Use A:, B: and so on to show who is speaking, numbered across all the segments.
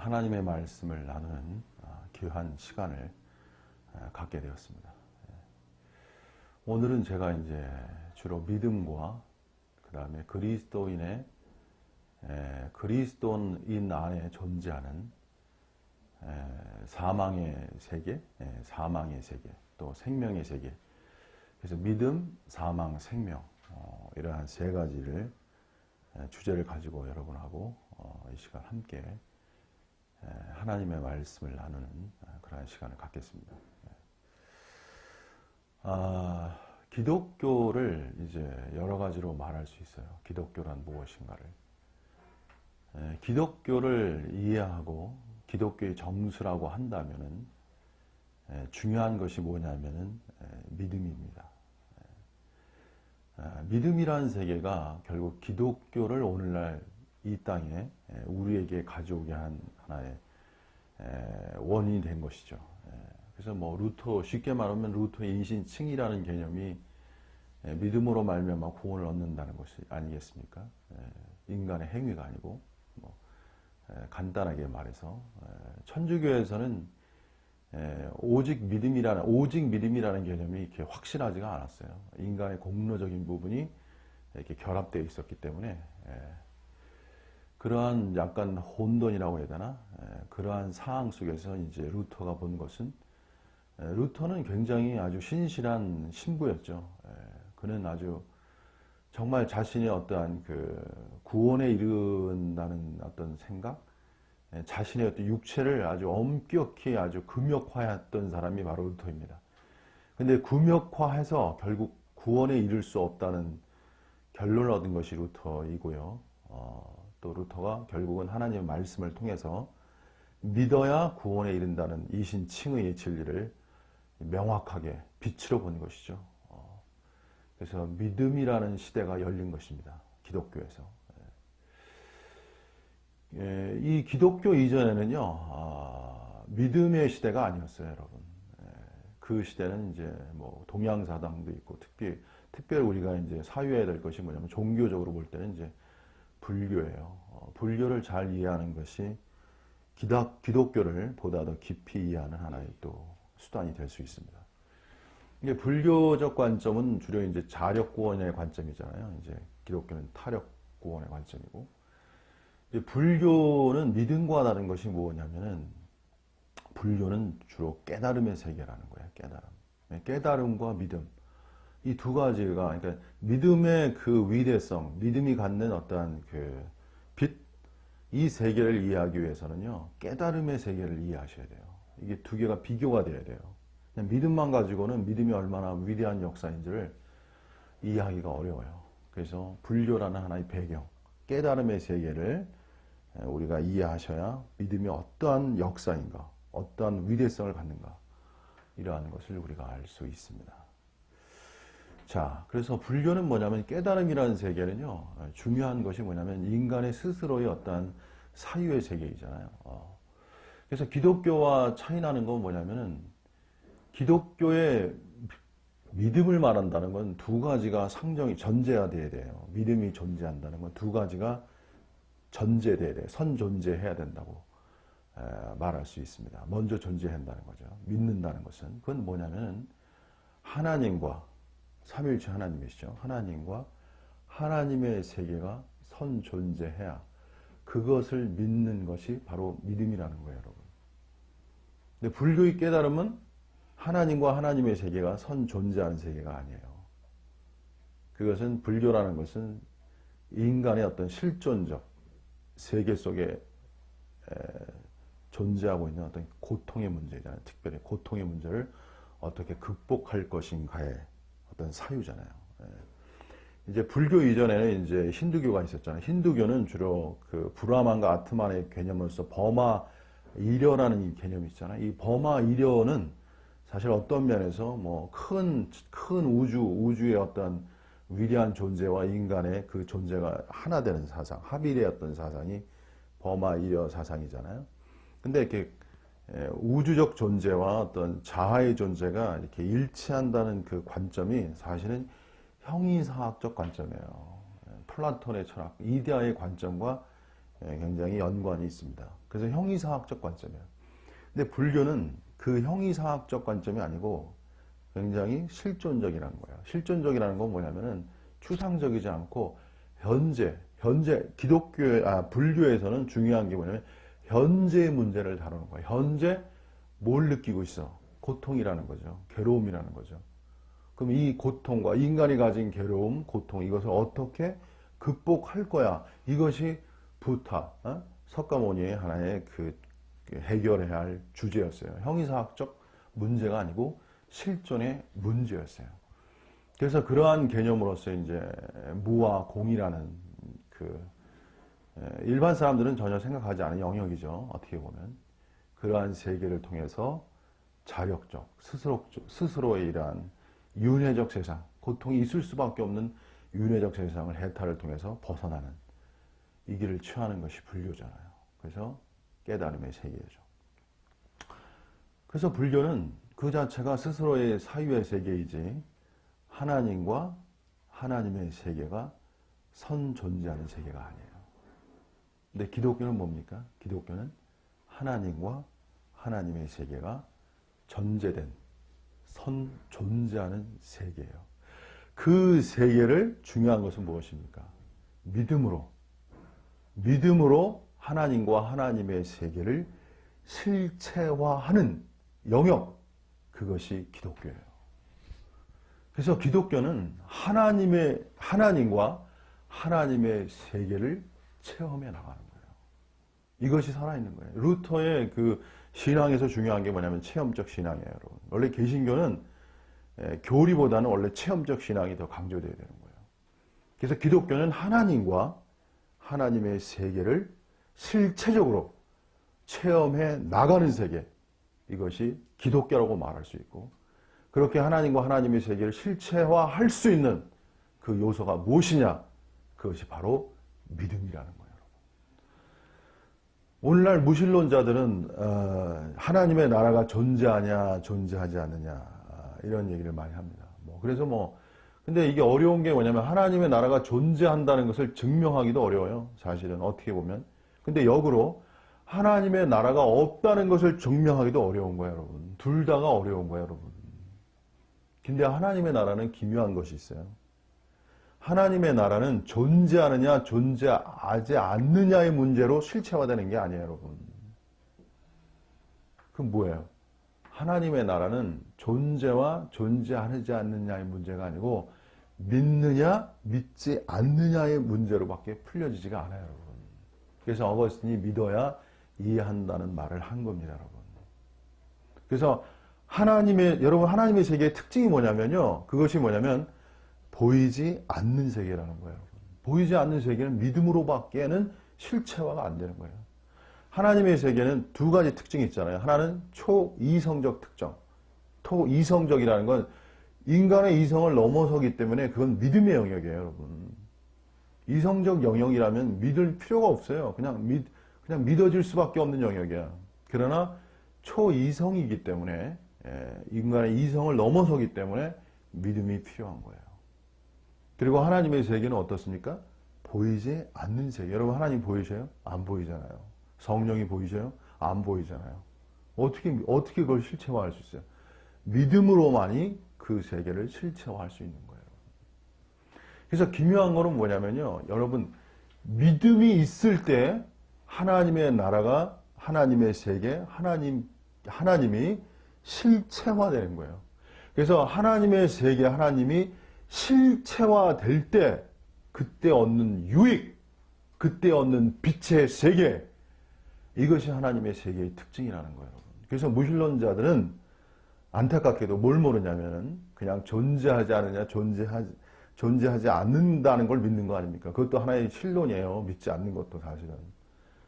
A: 하나님의 말씀을 나누는 귀한 시간을 갖게 되었습니다. 오늘은 제가 이제 주로 믿음과 그 다음에 그리스도인 안에 존재하는 사망의 세계, 또 생명의 세계. 그래서 믿음, 사망, 생명 이러한 세 가지를 주제를 가지고 여러분하고 이 시간 함께 하나님의 말씀을 나누는 그러한 시간을 갖겠습니다. 기독교를 이제 여러 가지로 말할 수 있어요. 기독교란 무엇인가를. 기독교를 이해하고 기독교의 정수라고 한다면은 중요한 것이 뭐냐면은 믿음입니다. 믿음이라는 세계가 결국 기독교를 오늘날 이 땅에 우리에게 가져오게 한 하나의 원인이 된 것이죠. 그래서 루터, 쉽게 말하면 루터의 인신칭의라는 개념이 믿음으로 말미암아 구원을 얻는다는 것이 아니겠습니까? 인간의 행위가 아니고 간단하게 말해서 천주교에서는 오직 믿음이라는 개념이 이렇게 확실하지가 않았어요. 인간의 공로적인 부분이 이렇게 결합되어 있었기 때문에 그러한 약간 혼돈이라고 해야 되나? 그러한 상황 속에서 이제 루터가 본 것은 루터는 굉장히 아주 신실한 신부였죠. 그는 아주 정말 자신의 어떠한 그 구원에 이른다는 어떤 생각, 자신의 어떤 육체를 아주 엄격히 아주 금욕화했던 사람이 바로 루터입니다. 근데 금욕화해서 결국 구원에 이를 수 없다는 결론을 얻은 것이 루터이고요. 또 루터가 결국은 하나님의 말씀을 통해서 믿어야 구원에 이른다는 이신칭의의 진리를 명확하게 빛으로 본 것이죠. 그래서 믿음이라는 시대가 열린 것입니다. 기독교에서. 이 기독교 이전에는요, 믿음의 시대가 아니었어요, 여러분. 그 시대는 이제 동양사당도 있고, 특별히 우리가 이제 사유해야 될 것이 뭐냐면, 종교적으로 볼 때는 이제 불교예요. 불교를 잘 이해하는 것이 기독교를 보다 더 깊이 이해하는 하나의 또 수단이 될 수 있습니다. 이게 불교적 관점은 주로 이제 자력구원의 관점이잖아요. 이제 기독교는 타력구원의 관점이고, 이제 불교는 믿음과 다른 것이 뭐냐면은 불교는 주로 깨달음의 세계라는 거예요. 깨달음과 믿음. 이 두 가지가, 그러니까 믿음의 그 위대성, 믿음이 갖는 어떠한 그 빛, 이 세계를 이해하기 위해서는요, 깨달음의 세계를 이해하셔야 돼요. 이게 두 개가 비교가 돼야 돼요. 그냥 믿음만 가지고는 믿음이 얼마나 위대한 역사인지를 이해하기가 어려워요. 그래서 불교라는 하나의 배경, 깨달음의 세계를 우리가 이해하셔야 믿음이 어떠한 역사인가, 어떠한 위대성을 갖는가, 이러한 것을 우리가 알 수 있습니다. 자, 그래서 불교는 뭐냐면 깨달음이라는 세계는요, 중요한 것이 뭐냐면 인간의 스스로의 어떠한 사유의 세계이잖아요. 그래서 기독교와 차이 나는 건 뭐냐면은 기독교의 믿음을 말한다는 건 두 가지가 전제가 돼야 돼요. 믿음이 존재한다는 건 두 가지가 전제돼야 돼요. 선존재해야 된다고 말할 수 있습니다. 먼저 존재한다는 거죠. 믿는다는 것은. 그건 뭐냐면은 하나님과 삼위일체 하나님이시죠. 하나님과 하나님의 세계가 선존재해야 그것을 믿는 것이 바로 믿음이라는 거예요, 여러분. 근데 불교의 깨달음은 하나님과 하나님의 세계가 선존재하는 세계가 아니에요. 그것은 불교라는 것은 인간의 어떤 실존적 세계 속에 존재하고 있는 어떤 고통의 문제잖아요. 특별히 고통의 문제를 어떻게 극복할 것인가의 어떤 사유잖아요. 이제 불교 이전에는 이제 힌두교가 있었잖아요. 힌두교는 주로 그 브라만과 아트만의 개념으로서 버마 이려라는 개념이 있잖아요. 이 버마 이려는 사실 어떤 면에서 큰 우주의 어떤 위대한 존재와 인간의 그 존재가 하나 되는 사상, 합일의 사상이 버마 이려 사상이잖아요. 근데 이렇게 우주적 존재와 어떤 자아의 존재가 이렇게 일치한다는 그 관점이 사실은 형이사학적 관점이에요. 플라톤의 철학, 이데아의 관점과 굉장히 연관이 있습니다. 그래서 형이상학적 관점이에요. 근데 불교는 그 형이상학적 관점이 아니고 굉장히 실존적이라는 거예요. 실존적이라는 건 뭐냐면은 추상적이지 않고 현재 불교에서는 중요한 게 뭐냐면 현재의 문제를 다루는 거예요. 현재 뭘 느끼고 있어? 고통이라는 거죠. 괴로움이라는 거죠. 그럼 이 고통과 인간이 가진 괴로움, 고통 이것을 어떻게 극복할 거야? 이것이 부타, 석가모니의 하나의 그 해결해야 할 주제였어요. 형이상학적 문제가 아니고 실존의 문제였어요. 그래서 그러한 개념으로서 이제 무와 공이라는 그 일반 사람들은 전혀 생각하지 않은 영역이죠. 어떻게 보면 그러한 세계를 통해서 자력적, 스스로의 이러한 윤회적 세상, 고통이 있을 수밖에 없는 윤회적 세상을 해탈을 통해서 벗어나는 이 길을 취하는 것이 불교잖아요. 그래서 깨달음의 세계죠. 그래서 불교는 그 자체가 스스로의 사유의 세계이지 하나님과 하나님의 세계가 선존재하는 세계가 아니에요. 근데 기독교는 뭡니까? 기독교는 하나님과 하나님의 세계가 전제된 선존재하는 세계예요. 그 세계를 중요한 것은 무엇입니까? 믿음으로 하나님과 하나님의 세계를 실체화하는 영역, 그것이 기독교예요. 그래서 기독교는 하나님과 하나님의 세계를 체험해 나가는 거예요. 이것이 살아있는 거예요. 루터의 그 신앙에서 중요한 게 뭐냐면 체험적 신앙이에요, 여러분. 원래 개신교는 교리보다는 원래 체험적 신앙이 더 강조되어야 되는 거예요. 그래서 기독교는 하나님과 하나님의 세계를 실체적으로 체험해 나가는 세계, 이것이 기독교라고 말할 수 있고, 그렇게 하나님과 하나님의 세계를 실체화할 수 있는 그 요소가 무엇이냐? 그것이 바로 믿음이라는 거예요. 오늘날 무신론자들은 하나님의 나라가 존재하냐 존재하지 않느냐 이런 얘기를 많이 합니다. 근데 이게 어려운 게 뭐냐면 하나님의 나라가 존재한다는 것을 증명하기도 어려워요. 사실은 어떻게 보면. 근데 역으로 하나님의 나라가 없다는 것을 증명하기도 어려운 거예요, 여러분. 둘 다가 어려운 거예요, 여러분. 근데 하나님의 나라는 기묘한 것이 있어요. 하나님의 나라는 존재하느냐 존재하지 않느냐의 문제로 실체화되는 게 아니에요, 여러분. 그럼 뭐예요? 하나님의 나라는 존재와 존재하지 않느냐의 문제가 아니고 믿느냐 믿지 않느냐의 문제로밖에 풀려지지가 않아요, 여러분. 그래서 어거스틴이 믿어야 이해한다는 말을 한 겁니다, 여러분. 그래서 여러분 하나님의 세계의 특징이 뭐냐면요. 그것이 뭐냐면 보이지 않는 세계라는 거예요. 보이지 않는 세계는 믿음으로밖에는 실체화가 안 되는 거예요. 하나님의 세계는 두 가지 특징이 있잖아요. 하나는 초이성적 특정. 초이성적이라는 건 인간의 이성을 넘어서기 때문에 그건 믿음의 영역이에요, 여러분. 이성적 영역이라면 믿을 필요가 없어요. 그냥 믿어질 수밖에 없는 영역이야. 그러나 초이성이기 때문에 인간의 이성을 넘어서기 때문에 믿음이 필요한 거예요. 그리고 하나님의 세계는 어떻습니까? 보이지 않는 세계. 여러분 하나님 보이세요? 안 보이잖아요. 성령이 보이세요? 안 보이잖아요. 어떻게 그걸 실체화할 수 있어요? 믿음으로만이 그 세계를 실체화할 수 있는 거예요. 그래서 기묘한 거는 뭐냐면요. 여러분 믿음이 있을 때 하나님의 나라가 하나님의 세계, 하나님이 실체화되는 거예요. 그래서 하나님의 세계, 하나님이 실체화될 때 그때 얻는 유익, 그때 얻는 빛의 세계, 이것이 하나님의 세계의 특징이라는 거예요. 그래서 무신론자들은 안타깝게도 뭘 모르냐면 그냥 존재하지 않느냐 존재하지 않는다는 걸 믿는 거 아닙니까? 그것도 하나의 신론이에요. 믿지 않는 것도 사실은.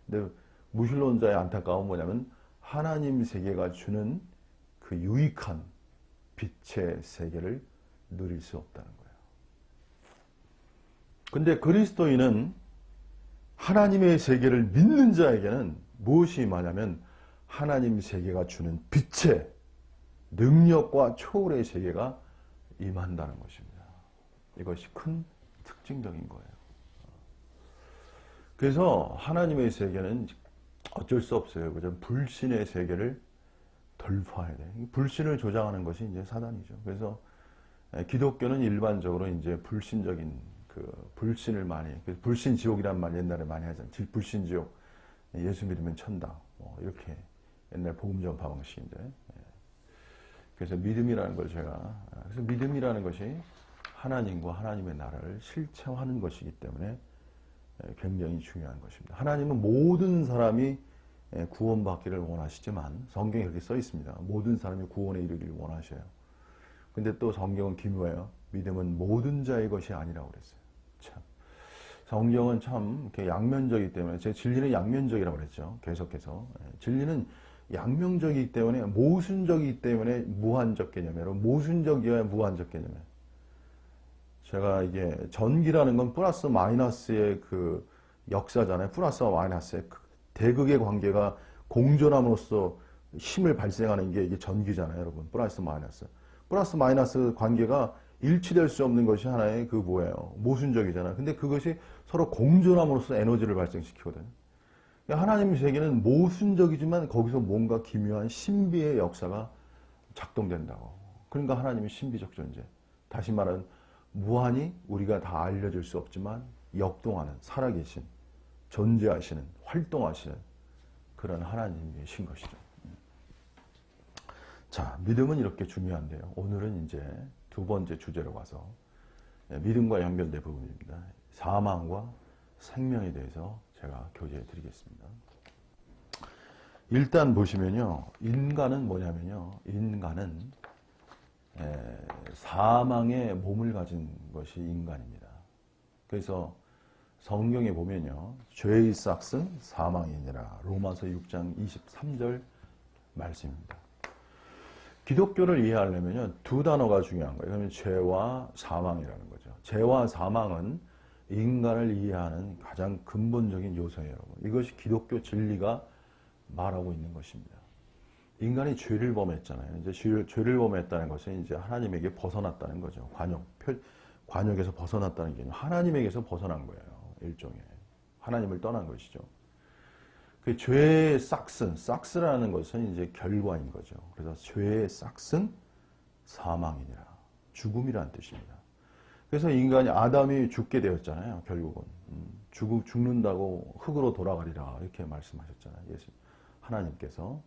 A: 근데 무신론자의 안타까움은 뭐냐면 하나님 세계가 주는 그 유익한 빛의 세계를 누릴 수 없다는 거예요. 근데 그리스도인은 하나님의 세계를 믿는 자에게는 무엇이 임하냐면 하나님 세계가 주는 빛의 능력과 초월의 세계가 임한다는 것입니다. 이것이 큰 특징적인 거예요. 그래서 하나님의 세계는 어쩔 수 없어요. 그죠? 불신의 세계를 돌파해야 돼. 불신을 조장하는 것이 이제 사단이죠. 그래서 기독교는 일반적으로 이제 불신적인 불신을 많이, 불신 지옥이란 말 옛날에 많이 하잖아요. 불신 지옥, 예수 믿으면 천당, 뭐 이렇게 옛날 복음 전파 방식인데. 그래서 믿음이라는 걸 그래서 믿음이라는 것이 하나님과 하나님의 나라를 실체화하는 것이기 때문에 굉장히 중요한 것입니다. 하나님은 모든 사람이 구원받기를 원하시지만 성경에 그렇게 써 있습니다. 모든 사람이 구원에 이르기를 원하셔요. 근데 또 성경은 기묘해요. 믿음은 모든 자의 것이 아니라고 그랬어요. 참. 성경은 참 이렇게 양면적이기 때문에 제 진리는 양면적이라고 그랬죠. 계속해서. 진리는 양면적이기 때문에 모순적이기 때문에 무한적 개념이에요. 모순적이어야 무한적 개념이에요. 제가 이게 전기라는 건 플러스 마이너스의 그 역사잖아요. 플러스와 마이너스의 대극의 관계가 공존함으로써 힘을 발생하는 게 이게 전기잖아요, 여러분. 플러스 마이너스. 플러스 마이너스 관계가 일치될 수 없는 것이 하나의 뭐예요? 모순적이잖아요. 근데 그것이 서로 공존함으로써 에너지를 발생시키거든요. 하나님의 세계는 모순적이지만 거기서 뭔가 기묘한 신비의 역사가 작동된다고. 그러니까 하나님이 신비적 존재. 다시 말하면 무한히 우리가 다 알려질 수 없지만 역동하는, 살아계신, 존재하시는, 활동하시는 그런 하나님이신 것이죠. 자, 믿음은 이렇게 중요한데요. 오늘은 이제 두 번째 주제로 가서 믿음과 연결된 부분입니다. 사망과 생명에 대해서 제가 교제해 드리겠습니다. 일단 보시면요. 인간은 뭐냐면요. 인간은 사망의 몸을 가진 것이 인간입니다. 그래서 성경에 보면요. 죄의 싹은 사망이니라. 로마서 6장 23절 말씀입니다. 기독교를 이해하려면요. 두 단어가 중요한 거예요. 그러면 죄와 사망이라는 거죠. 죄와 사망은 인간을 이해하는 가장 근본적인 요소예요, 여러분. 이것이 기독교 진리가 말하고 있는 것입니다. 인간이 죄를 범했잖아요. 이제 죄를 범했다는 것은 이제 하나님에게 벗어났다는 거죠. 관역에서 벗어났다는 게 아니라 하나님에게서 벗어난 거예요. 일종의. 하나님을 떠난 것이죠. 그 죄의 싹스라는 것은 이제 결과인 거죠. 그래서 죄의 싹은 사망이니라. 죽음이라는 뜻입니다. 그래서 인간이 아담이 죽게 되었잖아요. 결국은. 죽는다고 흙으로 돌아가리라. 이렇게 말씀하셨잖아요. 예수. 하나님께서.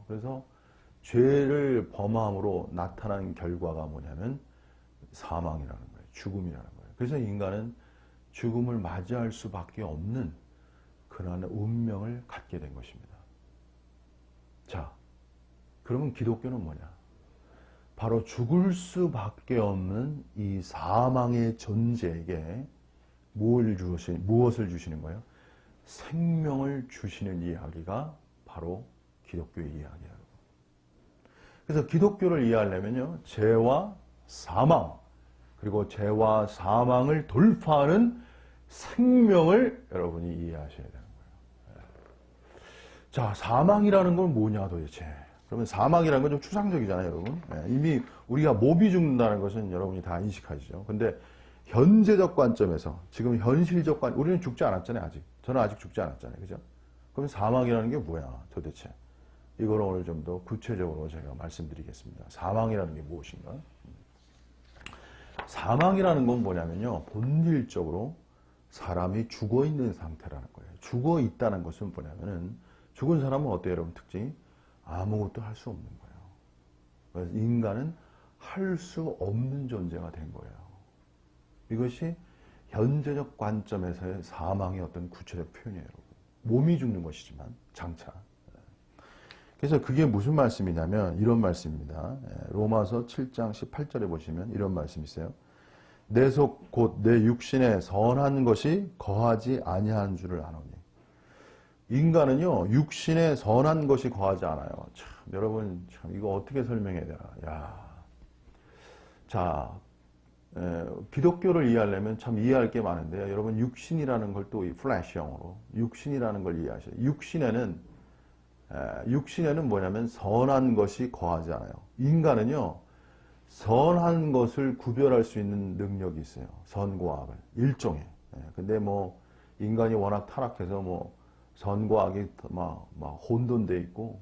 A: 그래서 죄를 범함으로 나타난 결과가 뭐냐면 사망이라는 거예요. 죽음이라는 거예요. 그래서 인간은 죽음을 맞이할 수밖에 없는 그러한 운명을 갖게 된 것입니다. 자, 그러면 기독교는 뭐냐? 바로 죽을 수밖에 없는 이 사망의 존재에게 무엇을 주시는 거예요? 생명을 주시는 이야기가 바로 기독교의 이야기예요. 그래서 기독교를 이해하려면요, 죄와 사망, 그리고 죄와 사망을 돌파하는 생명을 여러분이 이해하셔야 돼요. 자, 사망이라는 건 뭐냐 도대체. 그러면 사망이라는 건 좀 추상적이잖아요, 여러분. 이미 우리가 몹이 죽는다는 것은 여러분이 다 인식하시죠. 근데 현재적 관점에서, 지금 현실적 우리는 죽지 않았잖아요, 아직. 저는 아직 죽지 않았잖아요, 그죠? 그럼 사망이라는 게 뭐야, 도대체? 이걸 오늘 좀 더 구체적으로 제가 말씀드리겠습니다. 사망이라는 게 무엇인가? 사망이라는 건 뭐냐면요, 본질적으로 사람이 죽어 있는 상태라는 거예요. 죽어 있다는 것은 뭐냐면은, 죽은 사람은 어때요, 여러분? 특징이 아무것도 할 수 없는 거예요. 그래서 인간은 할 수 없는 존재가 된 거예요. 이것이 현재적 관점에서의 사망의 어떤 구체적 표현이에요, 여러분. 몸이 죽는 것이지만 장차. 그래서 그게 무슨 말씀이냐면 이런 말씀입니다. 로마서 7장 18절에 보시면 이런 말씀이 있어요. 내 속 곧 내 육신에 선한 것이 거하지 아니한 줄을 아노니. 인간은요, 육신에 선한 것이 거하지 않아요. 참, 여러분, 참, 이거 어떻게 설명해야 되나. 야. 자, 기독교를 이해하려면 참 이해할 게 많은데요. 여러분, 육신이라는 걸 또 플래시형으로, 육신이라는 걸 이해하셔요. 육신에는 뭐냐면 선한 것이 거하지 않아요. 인간은요, 선한 것을 구별할 수 있는 능력이 있어요. 선과 악을. 일종의. 근데 뭐, 인간이 워낙 타락해서 뭐 선과 악이 막 혼돈돼 있고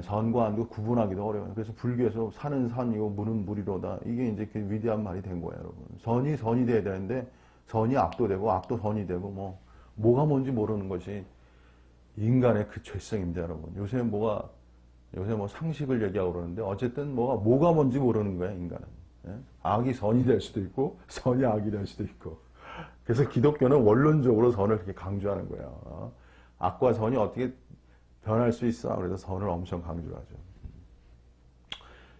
A: 선과 악도 구분하기도 어려워요. 그래서 불교에서 산은 산이고 물은 물이로다. 이게 이제 그 위대한 말이 된 거예요, 여러분. 선이 선이 돼야 되는데 선이 악도 되고 악도 선이 되고 뭐가 뭔지 모르는 것이 인간의 그 죄성입니다, 여러분. 요새 뭐 상식을 얘기하고 그러는데 어쨌든 뭐가 뭔지 모르는 거야, 인간은. 예? 악이 선이 될 수도 있고 선이 악이 될 수도 있고. 그래서 기독교는 원론적으로 선을 그렇게 강조하는 거예요. 악과 선이 어떻게 변할 수 있어? 그래서 선을 엄청 강조하죠.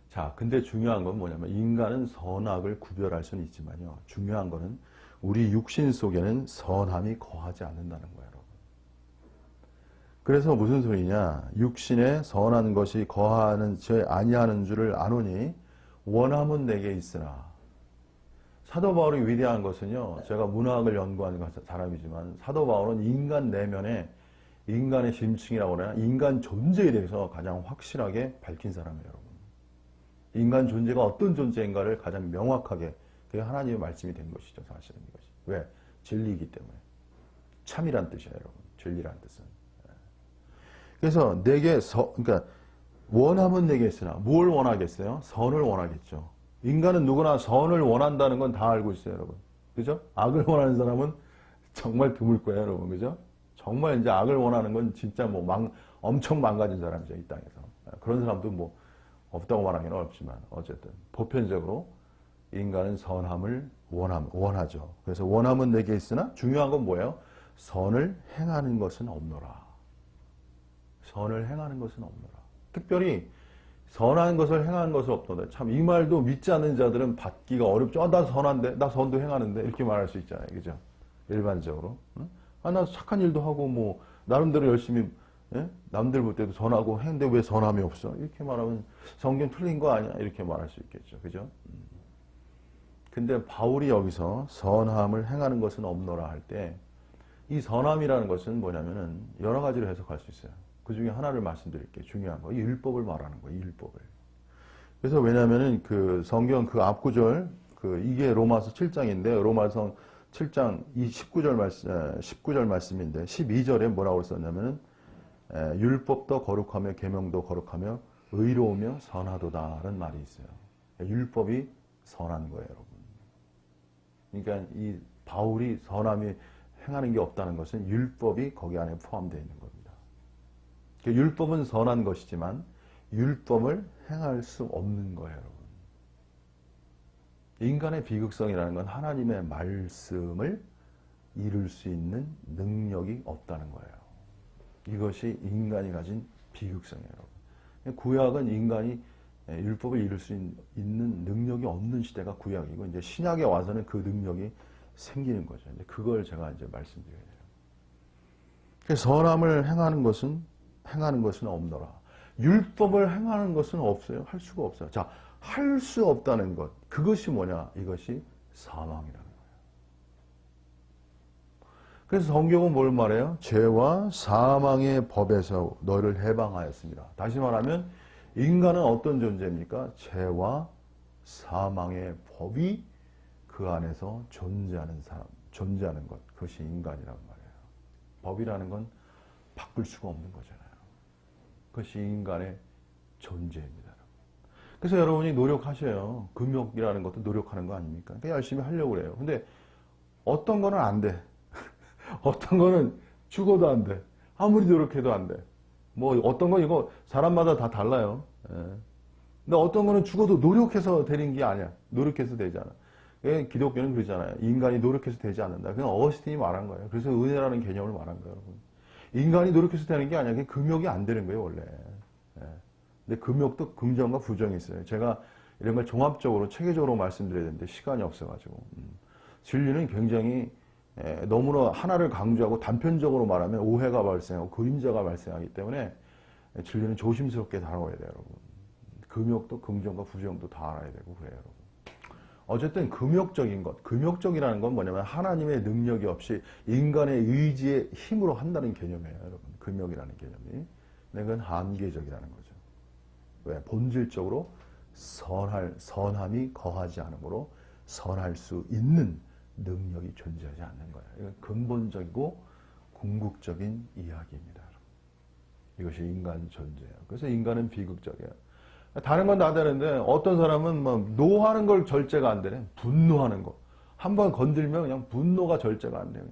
A: 자, 근데 중요한 건 뭐냐면 인간은 선악을 구별할 수는 있지만요. 중요한 거는 우리 육신 속에는 선함이 거하지 않는다는 거예요, 여러분. 그래서 무슨 소리냐? 육신에 선한 것이 거하는 지 아니하는 줄을 아노니 원함은 내게 있으나. 사도 바울이 위대한 것은요, 제가 문학을 연구한 사람이지만 사도 바울은 인간 내면에 인간의 심층이라고 그러나 인간 존재에 대해서 가장 확실하게 밝힌 사람이에요, 여러분. 인간 존재가 어떤 존재인가를 가장 명확하게, 그게 하나님의 말씀이 된 것이죠, 사실은 이것이. 왜? 진리이기 때문에. 참이란 뜻이에요, 여러분. 진리란 뜻은. 그래서 그러니까 원함은 내게 있으나 뭘 원하겠어요? 선을 원하겠죠. 인간은 누구나 선을 원한다는 건 다 알고 있어요, 여러분. 그죠? 악을 원하는 사람은 정말 드물 거예요, 여러분. 그죠? 정말 이제 악을 원하는 건 진짜 엄청 망가진 사람이죠, 이 땅에서. 그런 사람도 없다고 말하기는 어렵지만, 어쨌든. 보편적으로 인간은 선함을 원하죠. 그래서 원함은 내게 있으나 중요한 건 뭐예요? 선을 행하는 것은 없노라. 선을 행하는 것은 없노라. 특별히 선한 것을 행하는 것은 없노라. 참 이 말도 믿지 않는 자들은 받기가 어렵죠. 나 선한데, 나 선도 행하는데 이렇게 말할 수 있잖아요, 그죠? 일반적으로. 응? 나 착한 일도 하고 나름대로 열심히 남들 볼 때도 선하고 했는데 왜 선함이 없어? 이렇게 말하면 성경 틀린 거 아니야? 이렇게 말할 수 있겠죠, 그죠? 근데 바울이 여기서 선함을 행하는 것은 없노라 할 때 이 선함이라는 것은 뭐냐면은 여러 가지로 해석할 수 있어요. 그 중에 하나를 말씀드릴게요. 중요한 거. 이 율법을 말하는 거예요. 이 율법을. 그래서 왜냐면은 그 성경 그 앞구절, 이게 로마서 7장인데, 로마서 7장 19절 말씀인데, 12절에 뭐라고 썼냐면은, 율법도 거룩하며, 계명도 거룩하며, 의로우며, 선하도다. 라는 말이 있어요. 율법이 선한 거예요, 여러분. 그러니까 이 바울이 선함이 행하는 게 없다는 것은 율법이 거기 안에 포함되어 있는 겁니다. 율법은 선한 것이지만 율법을 행할 수 없는 거예요, 여러분. 인간의 비극성이라는 건 하나님의 말씀을 이룰 수 있는 능력이 없다는 거예요. 이것이 인간이 가진 비극성이에요, 여러분. 구약은 인간이 율법을 이룰 수 있는 능력이 없는 시대가 구약이고, 이제 신약에 와서는 그 능력이 생기는 거죠. 이제 그걸 제가 이제 말씀드려야 돼요. 그래서 선함을 행하는 것은 없노라. 율법을 행하는 것은 없어요. 할 수가 없어요. 자, 할 수 없다는 것. 그것이 뭐냐? 이것이 사망이라는 거예요. 그래서 성경은 뭘 말해요? 죄와 사망의 법에서 너를 해방하였습니다. 다시 말하면 인간은 어떤 존재입니까? 죄와 사망의 법이 그 안에서 존재하는 것. 그것이 인간이란 말이에요. 법이라는 건 바꿀 수가 없는 거잖아요. 그것이 인간의 존재입니다. 그래서 여러분이 노력하셔요. 금욕이라는 것도 노력하는 거 아닙니까? 그러니까 열심히 하려고 그래요. 근데 어떤 거는 안 돼. 어떤 거는 죽어도 안 돼. 아무리 노력해도 안 돼. 어떤 거 이거 사람마다 다 달라요. 근데 어떤 거는 죽어도 노력해서 되는 게 아니야. 노력해서 되잖아. 기독교는 그러잖아요. 인간이 노력해서 되지 않는다. 그냥 어거스틴이 말한 거예요. 그래서 은혜라는 개념을 말한 거예요, 여러분. 인간이 노력해서 되는 게 아니야. 금욕이 안 되는 거예요, 원래. 근데 금욕도 긍정과 부정이 있어요. 제가 이런 걸 종합적으로, 체계적으로 말씀드려야 되는데 시간이 없어가지고. 진리는 굉장히 너무나 하나를 강조하고 단편적으로 말하면 오해가 발생하고 그림자가 발생하기 때문에 진리는 조심스럽게 다뤄야 돼요, 여러분. 금욕도 긍정과 부정도 다 알아야 되고 그래요, 여러분. 어쨌든 금욕적인 것, 금욕적이라는 건 뭐냐면 하나님의 능력이 없이 인간의 의지의 힘으로 한다는 개념이에요, 여러분. 금욕이라는 개념이. 그건 한계적이라는 거죠. 왜? 본질적으로 선함이 거하지 않으므로 선할 수 있는 능력이 존재하지 않는 거예요. 이건 근본적이고 궁극적인 이야기입니다. 이것이 인간 존재예요. 그래서 인간은 비극적이에요. 다른 건 다 되는데 어떤 사람은 막 노하는 걸 절제가 안 되네. 분노하는 거. 한번 건들면 그냥 분노가 절제가 안 돼요.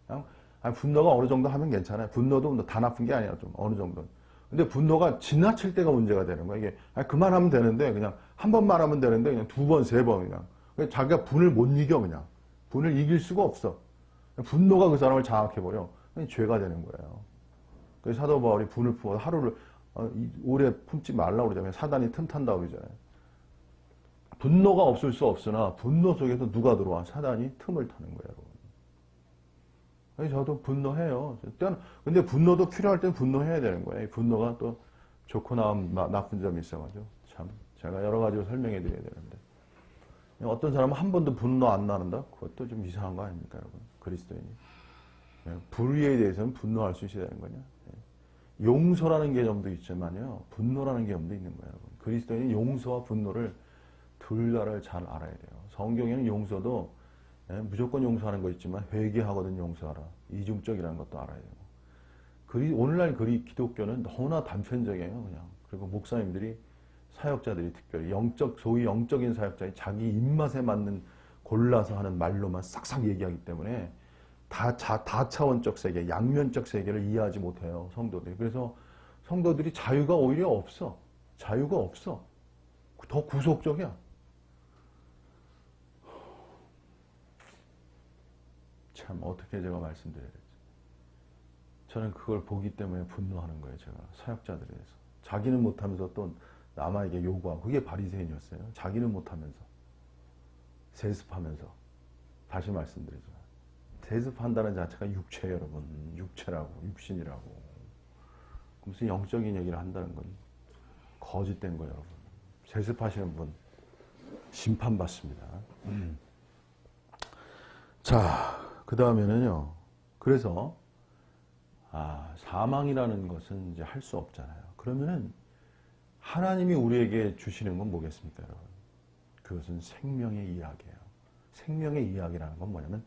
A: 그냥 아니, 분노가 어느 정도 하면 괜찮아요. 분노도 다 나쁜 게 아니야. 좀 어느 정도. 근데 분노가 지나칠 때가 문제가 되는 거야. 이게 아니, 그만하면 되는데 그냥 한 번만 하면 되는데 그냥 두 번, 세 번 그냥. 자기가 분을 못 이겨 그냥. 분을 이길 수가 없어. 분노가 그 사람을 장악해버려. 죄가 되는 거예요. 그래서 사도 바울이 분을 품어서 하루를 오래 품지 말라고 그러잖아요. 사단이 틈탄다고 그러잖아요. 분노가 없을 수 없으나 분노 속에서 누가 들어와? 사단이 틈을 타는 거예요, 여러분. 그래서 저도 분노해요. 근데 분노도 필요할 땐 분노해야 되는 거예요. 분노가 또 좋고 나쁜 점이 있어가지고 참 제가 여러 가지로 설명해 드려야 되는데 어떤 사람은 한 번도 분노 안 나는다? 그것도 좀 이상한 거 아닙니까, 여러분? 그리스도인이. 불의에 대해서는 분노할 수 있어야 되는 거냐? 용서라는 개념도 있지만요. 분노라는 개념도 있는 거예요, 여러분. 그리스도인은 용서와 분노를 둘 다를 잘 알아야 돼요. 성경에는 용서도 무조건 용서하는 거 있지만 회개하거든 용서하라. 이중적이라는 것도 알아야 돼요. 오늘날 기독교는 너무나 단편적이에요, 그냥. 그리고 목사님들이 사역자들이 특별히 소위 영적인 사역자이 자기 입맛에 맞는 골라서 하는 말로만 싹싹 얘기하기 때문에 다차원적 세계, 양면적 세계를 이해하지 못해요, 성도들이. 그래서 성도들이 자유가 오히려 없어. 자유가 없어. 더 구속적이야. 참 어떻게 제가 말씀드려야 되지? 저는 그걸 보기 때문에 분노하는 거예요, 제가. 사역자들에 대해서. 자기는 못하면서 또 남에게 요구하고. 그게 바리새인이었어요. 자기는 못하면서. 세습하면서. 다시 말씀드리지만. 세습한다는 자체가 육체예요, 여러분. 육체라고, 육신이라고. 무슨 영적인 얘기를 한다는 건 거짓된 거예요, 여러분. 세습하시는 분 심판받습니다. 자, 그 다음에는요. 그래서 사망이라는 것은 이제 할 수 없잖아요. 그러면은 하나님이 우리에게 주시는 건 뭐겠습니까, 여러분? 그것은 생명의 이야기예요. 생명의 이야기라는 건 뭐냐면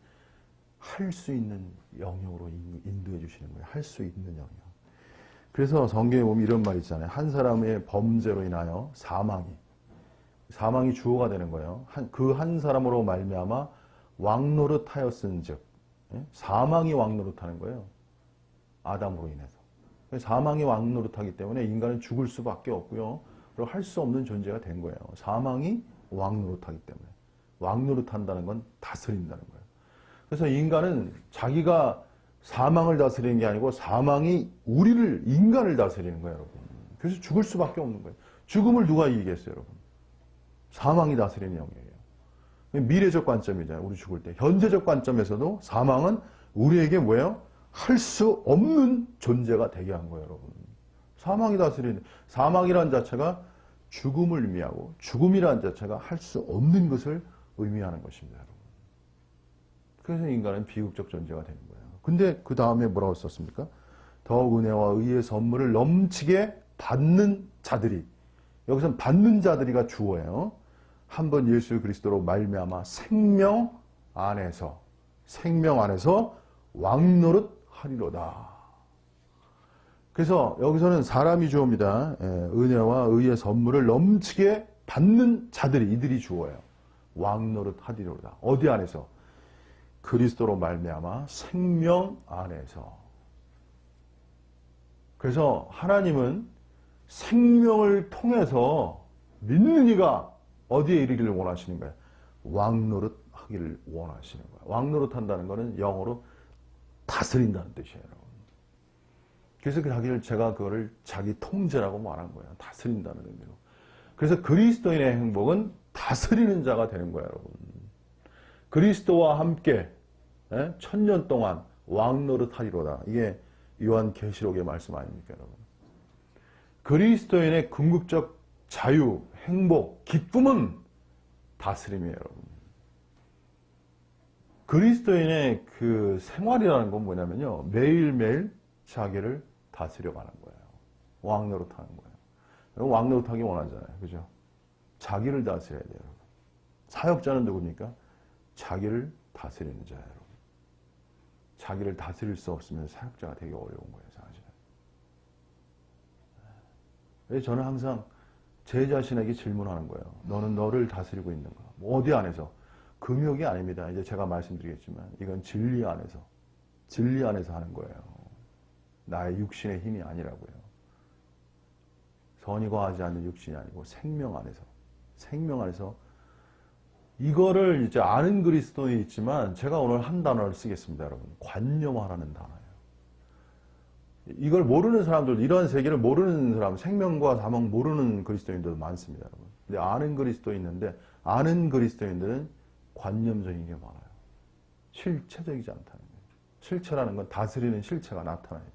A: 할 수 있는 영역으로 인도해 주시는 거예요. 할 수 있는 영역. 그래서 성경에 보면 이런 말이 있잖아요. 한 사람의 범죄로 인하여 사망이 주어가 되는 거예요. 그 한 사람으로 말미암아 왕노릇하였은즉 사망이 왕노릇하는 거예요. 아담으로 인해서. 사망이 왕노릇하기 때문에 인간은 죽을 수밖에 없고요. 그리고 할 수 없는 존재가 된 거예요. 사망이 왕노릇하기 때문에. 왕노릇한다는 건 다스린다는 거예요. 그래서 인간은 자기가 사망을 다스리는 게 아니고 사망이 인간을 다스리는 거예요, 여러분. 그래서 죽을 수밖에 없는 거예요. 죽음을 누가 이기겠어요, 여러분? 사망이 다스리는 영역이에요. 미래적 관점이잖아요, 우리 죽을 때. 현재적 관점에서도 사망은 우리에게 뭐예요? 할 수 없는 존재가 되게 한 거예요, 여러분. 사망이 다스리는, 사망이라는 자체가 죽음을 의미하고 죽음이라는 자체가 할 수 없는 것을 의미하는 것입니다, 여러분. 그래서 인간은 비극적 존재가 되는 거예요. 근데 그 다음에 뭐라고 썼습니까? 더욱 은혜와 의의 선물을 넘치게 받는 자들이, 여기서는 받는 자들이가 주어예요. 한번 예수 그리스도로 말미암아 생명 안에서 왕노릇 하리로다. 그래서 여기서는 사람이 주어입니다. 은혜와 의의 선물을 넘치게 받는 자들이, 이들이 주어예요. 왕노릇 하리로다. 어디 안에서? 그리스도로 말미암아 생명 안에서. 그래서 하나님은 생명을 통해서 믿는 이가 어디에 이르기를 원하시는 거예요? 왕노릇 하기를 원하시는 거예요. 왕노릇 한다는 것은 영어로 다스린다는 뜻이에요, 여러분. 그래서 제가 그거를 자기 통제라고 말한 거예요. 다스린다는 의미로. 그래서 그리스도인의 행복은 다스리는 자가 되는 거예요, 여러분. 그리스도와 함께 1000년 동안 왕노릇 하리로다. 이게 요한계시록의 말씀 아닙니까, 여러분? 그리스도인의 궁극적 자유, 행복, 기쁨은 다스림이에요, 여러분. 그리스도인의 그 생활이라는 건 뭐냐면요. 매일매일 자기를 다스려가는 거예요. 왕노릇 하는 거예요. 여러분 왕노릇 하기 원하잖아요. 그죠? 자기를 다스려야 돼요. 사역자는 누굽니까? 자기를 다스리는 자예요, 여러분. 자기를 다스릴 수 없으면 사역자가 되기 어려운 거예요, 사실. 그래서 저는 항상 제 자신에게 질문하는 거예요. 너는 너를 다스리고 있는가? 뭐 어디 안에서? 금욕이 아닙니다. 이제 제가 말씀드리겠지만 이건 진리 안에서 하는 거예요. 나의 육신의 힘이 아니라고요. 선이 거하지 않는 육신이 아니고 생명 안에서 이거를 이제 아는 그리스도인이 있지만 제가 오늘 한 단어를 쓰겠습니다, 여러분. 관념하라는 단어예요. 이걸 모르는 사람들, 이런 세계를 모르는 사람, 생명과 사망 모르는 그리스도인들도 많습니다, 여러분. 근데 아는 그리스도인인데 아는 그리스도인들은 관념적인 게 많아요. 실체적이지 않다는 거예요. 실체라는 건 다스리는 실체가 나타나요.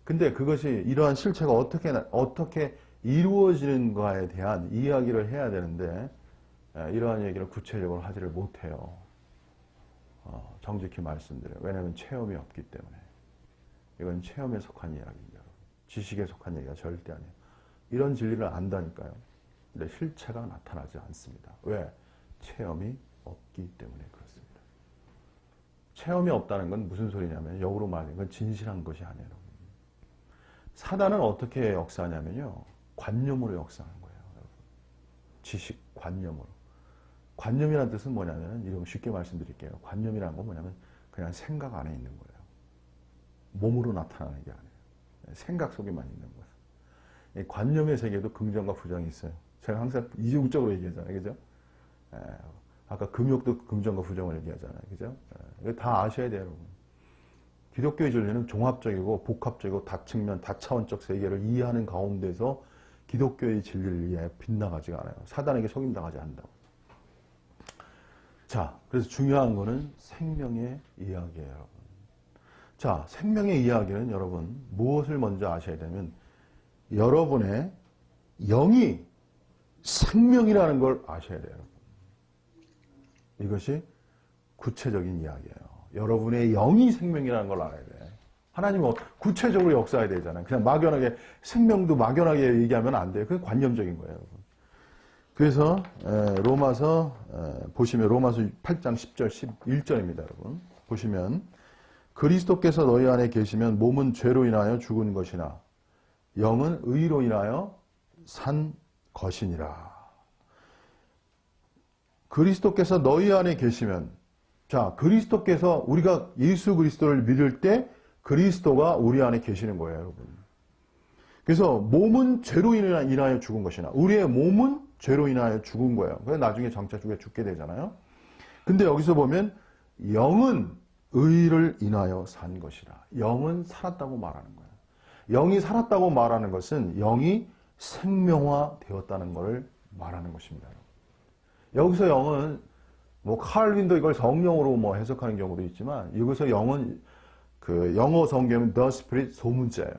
A: 근데 그것이 이러한 실체가 어떻게 이루어지는가에 대한 이야기를 해야 되는데 이러한 얘기를 구체적으로 하지를 못해요. 정직히 말씀드려요. 왜냐하면 체험이 없기 때문에. 이건 체험에 속한 이야기입니다. 지식에 속한 얘기가 절대 아니에요. 이런 진리를 안다니까요. 근데 실체가 나타나지 않습니다. 왜? 체험이 없기 때문에 그렇습니다. 체험이 없다는 건 무슨 소리냐면 역으로 말하면 그건 진실한 것이 아니에요. 사단은 어떻게 역사하냐면요. 관념으로 역사하는 거예요. 여러분. 지식, 관념으로. 관념이라는 뜻은 뭐냐면 이런 쉽게 말씀드릴게요. 관념이라는 건 뭐냐면 그냥 생각 안에 있는 거예요. 몸으로 나타나는 게 아니에요. 생각 속에만 있는 거예요. 관념의 세계도 긍정과 부정이 있어요. 제가 항상 이중적으로 얘기하잖아요. 그죠? 아까 금욕도 긍정과 부정을 얘기하잖아요. 그죠? 이거 다 아셔야 돼요, 여러분. 기독교의 진리는 종합적이고 복합적이고 다측면, 다차원적 세계를 이해하는 가운데서 기독교의 진리를 위해 빗나가지가 않아요. 사단에게 속임당하지 않는다고. 자, 그래서 중요한 거는 생명의 이야기예요, 여러분. 자, 생명의 이야기는 여러분 무엇을 먼저 아셔야 되면 여러분의 영이 생명이라는 걸 아셔야 돼요. 이것이 구체적인 이야기예요. 여러분의 영이 생명이라는 걸 알아야 돼. 하나님은 구체적으로 역사해야 되잖아요. 그냥 막연하게 생명도 막연하게 얘기하면 안 돼요. 그게 관념적인 거예요, 여러분. 그래서 로마서 보시면 로마서 8장 10절 11절입니다, 여러분. 보시면 그리스도께서 너희 안에 계시면 몸은 죄로 인하여 죽은 것이나 영은 의로 인하여 산 것이니라. 그리스도께서 너희 안에 계시면, 자, 그리스도께서 우리가 예수 그리스도를 믿을 때 그리스도가 우리 안에 계시는 거예요, 여러분. 그래서 몸은 죄로 인하여 죽은 것이나 우리의 몸은 죄로 인하여 죽은 거예요. 그래서 나중에 장차 죽게 되잖아요. 근데 여기서 보면 영은 의를 인하여 산 것이라. 영은 살았다고 말하는 거예요. 영이 살았다고 말하는 것은 영이 생명화되었다는 것을 말하는 것입니다. 여기서 영은 뭐 칼빈도 이걸 성령으로 뭐 해석하는 경우도 있지만 여기서 영은 그 영어 성경은 the spirit 소문자예요.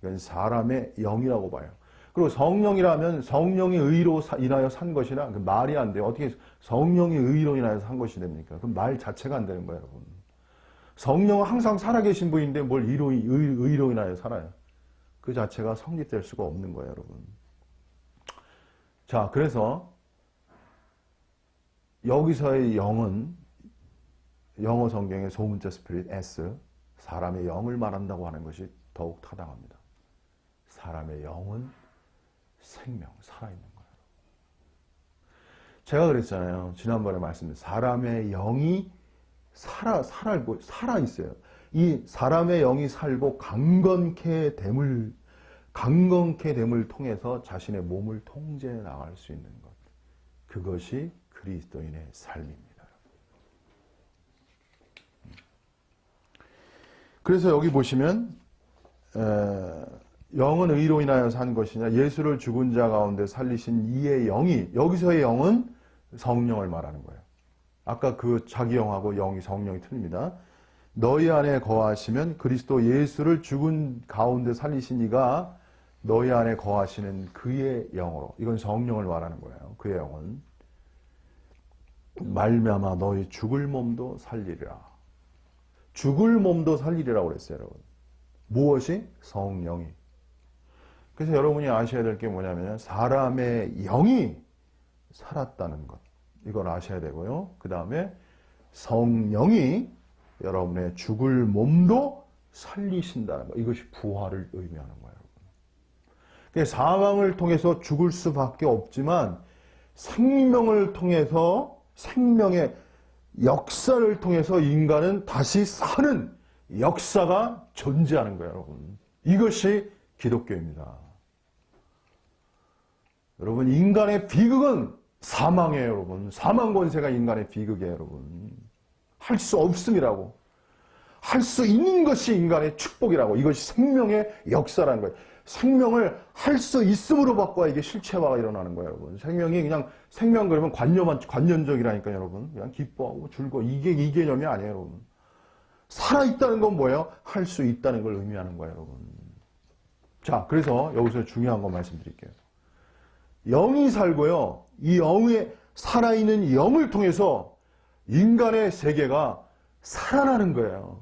A: 이건 사람의 영이라고 봐요. 그리고 성령이라면 성령이 의로 인하여 산 것이라 그 말이 안 돼요. 어떻게 성령이 의로 인하여 산 것이 됩니까? 그 말 자체가 안 되는 거예요, 여러분. 성령은 항상 살아계신 분인데 뭘 의로 인하여 살아요. 그 자체가 성립될 수가 없는 거예요, 여러분. 자, 그래서 여기서의 영은 영어 성경의 소문자 스피릿 S, 사람의 영을 말한다고 하는 것이 더욱 타당합니다. 사람의 영은 생명, 살아있는 거예요. 제가 그랬잖아요. 지난번에 말씀드린 사람의 영이 살아있어요. 이 사람의 영이 살고 강건케 됨을 통해서 자신의 몸을 통제해 나갈 수 있는 것. 그것이 그리스도인의 삶입니다. 그래서 여기 보시면 영은 의로 인하여 산 것이냐 예수를 죽은 자 가운데 살리신 이의 영이 여기서의 영은 성령을 말하는 거예요. 아까 그 자기 영하고 성령이 틀립니다. 너희 안에 거하시면 그리스도 예수를 죽은 가운데 살리신 이가 너희 안에 거하시는 그의 영으로 이건 성령을 말하는 거예요. 그의 영은 말미암아 너희 죽을 몸도 살리리라. 죽을 몸도 살리리라고 그랬어요, 여러분. 무엇이? 성령이. 그래서 여러분이 아셔야 될 게 뭐냐면 사람의 영이 살았다는 것. 이걸 아셔야 되고요. 그 다음에 성령이 여러분의 죽을 몸도 살리신다는 것. 이것이 부활을 의미하는 거예요. 그러니까 사망을 통해서 죽을 수밖에 없지만 생명을 통해서 생명의 역사를 통해서 인간은 다시 사는 역사가 존재하는 거예요, 여러분. 이것이 기독교입니다. 여러분, 인간의 비극은 사망이에요, 여러분. 사망 권세가 인간의 비극이에요, 여러분. 할 수 없음이라고. 할 수 있는 것이 인간의 축복이라고. 이것이 생명의 역사라는 거예요. 생명을 할 수 있음으로 바꿔야 이게 실체화가 일어나는 거예요, 여러분. 생명이 그냥 생명 그러면 관념적이라니까요, 여러분. 그냥 기뻐하고 즐거워. 이게 이 개념이 아니에요, 여러분. 살아있다는 건 뭐예요? 할 수 있다는 걸 의미하는 거예요, 여러분. 자, 그래서 여기서 중요한 거 말씀드릴게요. 영이 살고요. 이 영의 살아있는 영을 통해서 인간의 세계가 살아나는 거예요.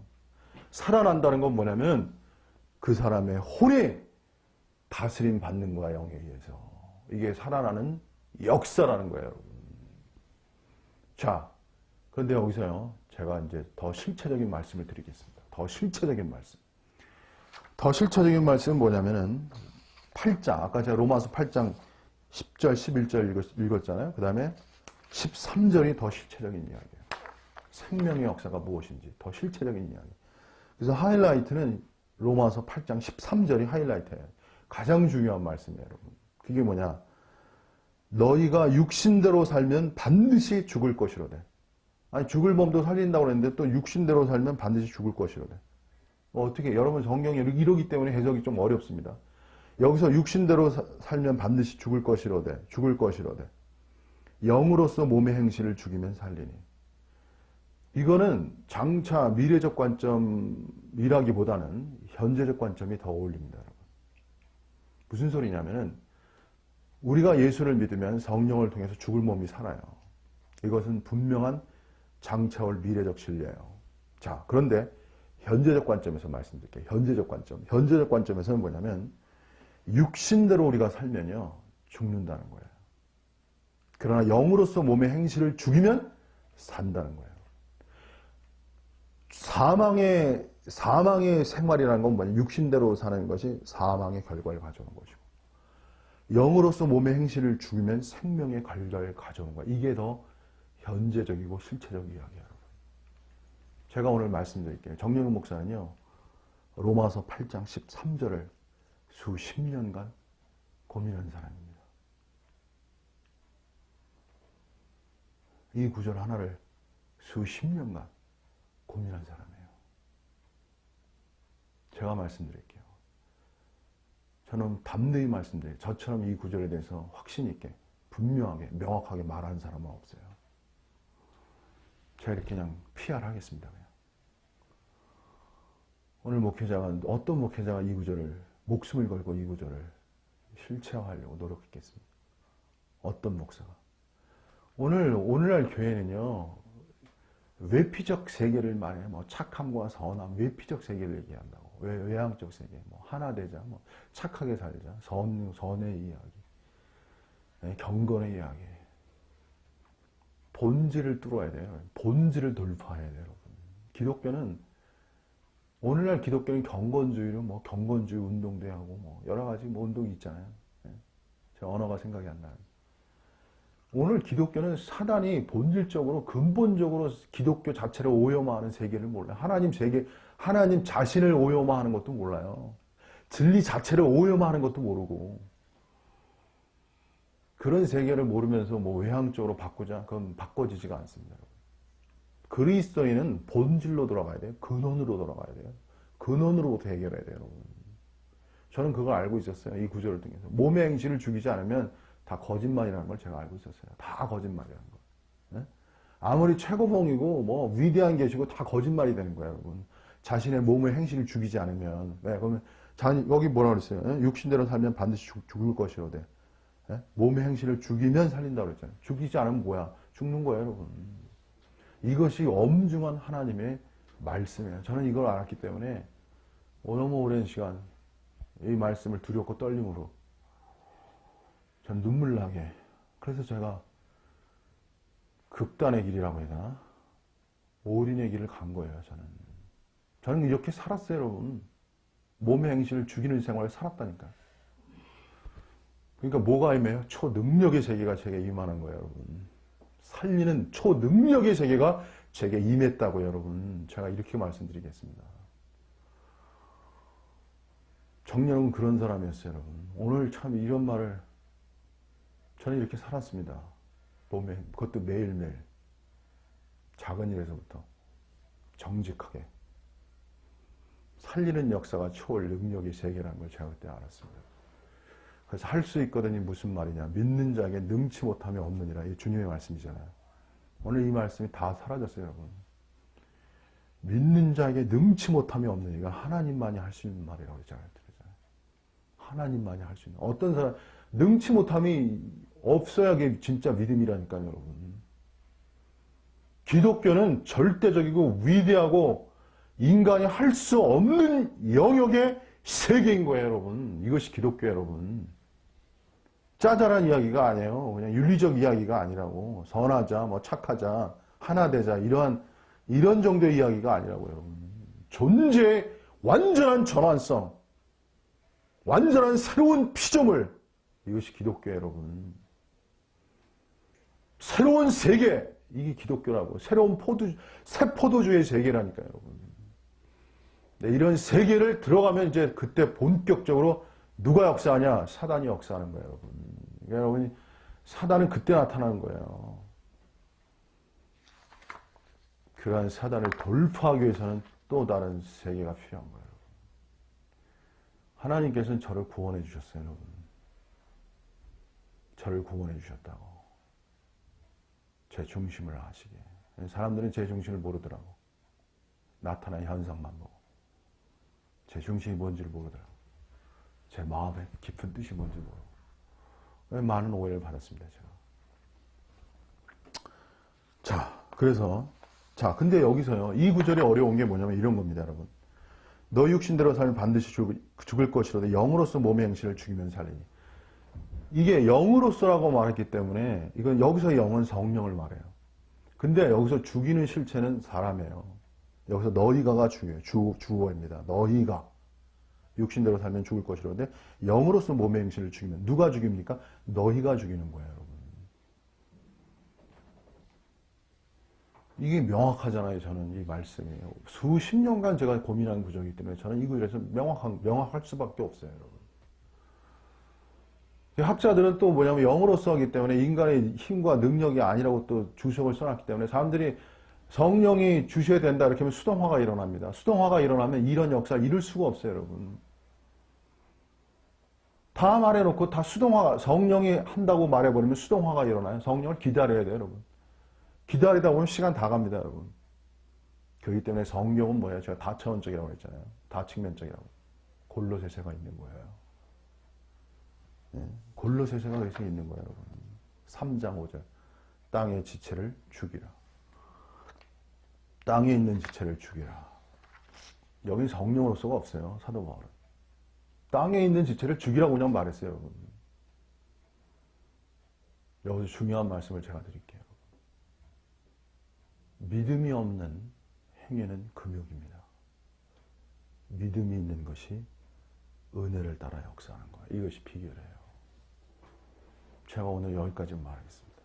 A: 살아난다는 건 뭐냐면 그 사람의 혼이 다스림 받는 거야, 영에 의해서. 이게 살아나는 역사라는 거예요, 여러분. 자, 그런데 여기서요, 제가 이제 더 실체적인 말씀을 드리겠습니다. 더 실체적인 말씀. 더 실체적인 말씀은 뭐냐면은 8장, 아까 제가 로마서 8장 10절, 11절 읽었잖아요. 그 다음에 13절이 더 실체적인 이야기예요. 생명의 역사가 무엇인지 더 실체적인 이야기. 그래서 하이라이트는 로마서 8장 13절이 하이라이트예요. 가장 중요한 말씀이에요, 여러분. 그게 뭐냐? 너희가 육신대로 살면 반드시 죽을 것이로되. 아니, 죽을 몸도 살린다고 그랬는데 또 육신대로 살면 반드시 죽을 것이로되. 어떻게, 여러분 성경이 이러기 때문에 해석이 좀 어렵습니다. 여기서 육신대로 살면 반드시 죽을 것이로되, 죽을 것이로되. 영으로서 몸의 행실을 죽이면 살리니. 이거는 장차 미래적 관점이라기보다는 현재적 관점이 더 어울립니다, 여러분. 무슨 소리냐면은 우리가 예수를 믿으면 성령을 통해서 죽을 몸이 살아요. 이것은 분명한 장차 올 미래적 진리예요. 자, 그런데 현재적 관점에서 말씀드릴게요. 현재적 관점. 현재적 관점에서는 뭐냐면 육신대로 우리가 살면요, 죽는다는 거예요. 그러나 영으로서 몸의 행실을 죽이면 산다는 거예요. 사망의 생활이라는 건 뭐냐? 육신대로 사는 것이 사망의 결과를 가져오는 것이고, 영으로서 몸의 행실을 죽이면 생명의 결과를 가져오는 거예요. 이게 더 현재적이고 실체적 이야기예요, 여러분. 제가 오늘 말씀드릴게요. 정영훈 목사는요, 로마서 8장 13절을 수십 년간 고민한 사람입니다. 이 구절 하나를 수십 년간 고민한 사람이에요. 제가 말씀드릴게요. 저는 담대히 말씀드려요. 저처럼 이 구절에 대해서 확신 있게, 분명하게, 명확하게 말하는 사람은 없어요. 제가 이렇게 그냥 PR 하겠습니다. 그냥. 오늘 목회자가, 어떤 목회자가 이 구절을, 목숨을 걸고 이 구절을 실체화하려고 노력했겠습니다. 어떤 목사가. 오늘날 교회는요, 외피적 세계를 말해, 뭐 착함과 선함, 외피적 세계를 얘기한다고. 외향적 세계, 뭐 하나 되자, 뭐 착하게 살자, 선의 이야기, 경건의 이야기. 본질을 뚫어야 돼요. 본질을 돌파해야 돼요, 여러분. 기독교는, 오늘날 기독교는 경건주의로 뭐 경건주의 운동도 하고 뭐 여러 가지 뭐 운동이 있잖아요. 제 언어가 생각이 안 나요. 오늘 기독교는 사단이 본질적으로, 근본적으로 기독교 자체를 오염화하는 세계를 몰라요. 하나님 자신을 오염화하는 것도 몰라요. 진리 자체를 오염화하는 것도 모르고. 그런 세계를 모르면서 뭐 외향적으로 바꾸자, 그건 바꿔지지가 않습니다. 그리스도인은 본질로 돌아가야 돼요. 근원으로 돌아가야 돼요. 근원으로부터 해결해야 돼요, 여러분. 저는 그걸 알고 있었어요. 이 구절을 통해서. 몸의 행실을 죽이지 않으면 다 거짓말이라는 걸 제가 알고 있었어요. 다 거짓말이라는 거. 네? 아무리 최고봉이고 뭐 위대한 계시고 다 거짓말이 되는 거예요, 여러분. 자신의 몸의 행실을 죽이지 않으면. 네, 그러면 여기 뭐라 그랬어요? 네? 육신대로 살면 반드시 죽을 것이로되. 네? 몸의 행실을 죽이면 살린다고 그랬잖아요. 죽이지 않으면 뭐야? 죽는 거예요, 여러분. 이것이 엄중한 하나님의 말씀이에요. 저는 이걸 알았기 때문에 너무 오랜 시간 이 말씀을 두렵고 떨림으로 전 눈물 나게. 그래서 제가 극단의 길이라고 해야 되나? 올인의 길을 간 거예요, 저는. 저는 이렇게 살았어요, 여러분. 몸의 행실을 죽이는 생활을 살았다니까요. 그러니까 뭐가 임해요? 초능력의 세계가 제게 임하는 거예요, 여러분. 살리는 초능력의 세계가 제게 임했다고요, 여러분. 제가 이렇게 말씀드리겠습니다. 정령은 그런 사람이었어요, 여러분. 오늘 참 이런 말을 저는 이렇게 살았습니다. 몸에, 그것도 매일매일. 작은 일에서부터 정직하게. 살리는 역사가 초월 능력의 세계라는 걸 제가 그때 알았습니다. 그래서 할 수 있거든이 무슨 말이냐. 믿는 자에게 능치 못함이 없느니라. 이게 주님의 말씀이잖아요. 오늘 이 말씀이 다 사라졌어요, 여러분. 믿는 자에게 능치 못함이 없느니가 하나님만이 할 수 있는 말이라고 제가 들었잖아요. 하나님만이 할 수 있는. 어떤 사람, 능치 못함이 없어야 그게 진짜 믿음이라니까요, 여러분. 기독교는 절대적이고 위대하고 인간이 할 수 없는 영역의 세계인 거예요, 여러분. 이것이 기독교예요, 여러분. 짜잘한 이야기가 아니에요. 그냥 윤리적 이야기가 아니라고. 선하자, 뭐 착하자, 하나 되자, 이런 정도의 이야기가 아니라고, 여러분. 존재의 완전한 전환성, 완전한 새로운 피조물, 이것이 기독교예요, 여러분. 새로운 세계, 이게 기독교라고. 새 포도주의 세계라니까요, 여러분. 네, 이런 세계를 들어가면 이제 그때 본격적으로 누가 역사하냐? 사단이 역사하는 거예요, 여러분. 그러니까 여러분, 사단은 그때 나타나는 거예요. 그러한 사단을 돌파하기 위해서는 또 다른 세계가 필요한 거예요, 여러분. 하나님께서는 저를 구원해 주셨어요, 여러분. 저를 구원해 주셨다고. 제 중심을 아시게. 사람들은 제 중심을 모르더라고. 나타난 현상만 보고. 제 중심이 뭔지를 모르더라고. 제 마음의 깊은 뜻이 뭔지 모르고. 많은 오해를 받았습니다, 제가. 자, 그래서, 근데 여기서요, 이 구절이 어려운 게 뭐냐면 이런 겁니다, 여러분. 너 육신대로 살면 반드시 죽을 것이로도 영으로서 몸의 행실을 죽이면 살리니. 이게 영으로서라고 말했기 때문에, 이건 여기서 영은 성령을 말해요. 근데 여기서 죽이는 실체는 사람이에요. 여기서 너희가가 중요해요. 주어입니다. 너희가. 육신대로 살면 죽을 것이로는데 영으로서 몸의 행실을 죽이면 누가 죽입니까? 너희가 죽이는 거예요, 여러분. 이게 명확하잖아요, 저는 이 말씀이. 수십 년간 제가 고민한 구절이기 때문에 저는 이 구절에서 명확할 수밖에 없어요, 여러분. 학자들은 또 뭐냐면 영으로서 하기 때문에 인간의 힘과 능력이 아니라고 또 주석을 써놨기 때문에 사람들이 성령이 주셔야 된다 이렇게 하면 수동화가 일어납니다. 수동화가 일어나면 이런 역사를 이룰 수가 없어요, 여러분. 다 말해놓고 다 성령이 한다고 말해버리면 수동화가 일어나요. 성령을 기다려야 돼요, 여러분. 기다리다 보면 시간 다 갑니다, 여러분. 그렇기 때문에 성령은 뭐예요? 제가 다차원적이라고 했잖아요. 다측면적이라고. 골로새서가 있는 거예요. 네. 골로새서가 그래서 있는 거예요, 여러분. 3장 5절. 땅의 지체를 죽이라. 땅에 있는 지체를 죽이라. 여기 성령으로서가 없어요, 사도 바울은. 땅에 있는 지체를 죽이라고 그냥 말했어요, 여러분. 여기서 중요한 말씀을 제가 드릴게요. 믿음이 없는 행위는 금욕입니다. 믿음이 있는 것이 은혜를 따라 역사하는 거예요. 이것이 비결이에요. 제가 오늘 여기까지 말하겠습니다.